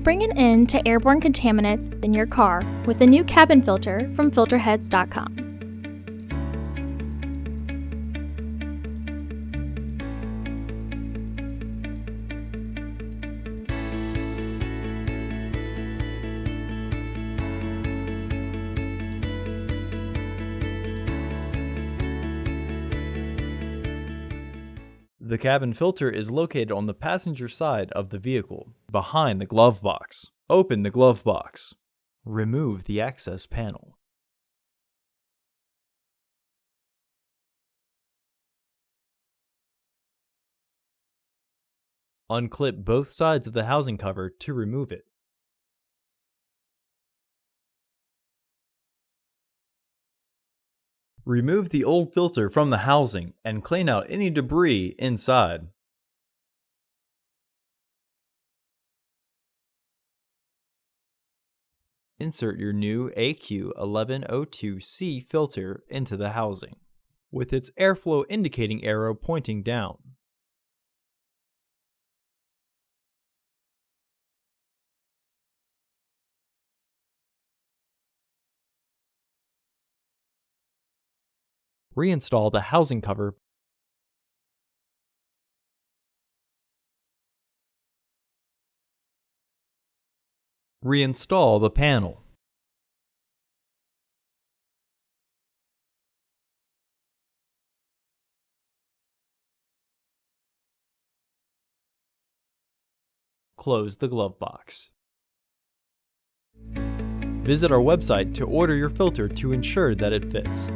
bring an end to airborne contaminants in your car with a new cabin filter from Filterheads.com. The cabin filter is located on the passenger side of the vehicle, behind the glove box. Open the glove box. Remove the access panel. Unclip both sides of the housing cover to remove it. Remove the old filter from the housing and clean out any debris inside. Insert your new AQ1102C filter into the housing, with its airflow indicating arrow pointing down. Reinstall the housing cover. Reinstall the panel. Close the glove box. Visit our website to order your filter to ensure that it fits.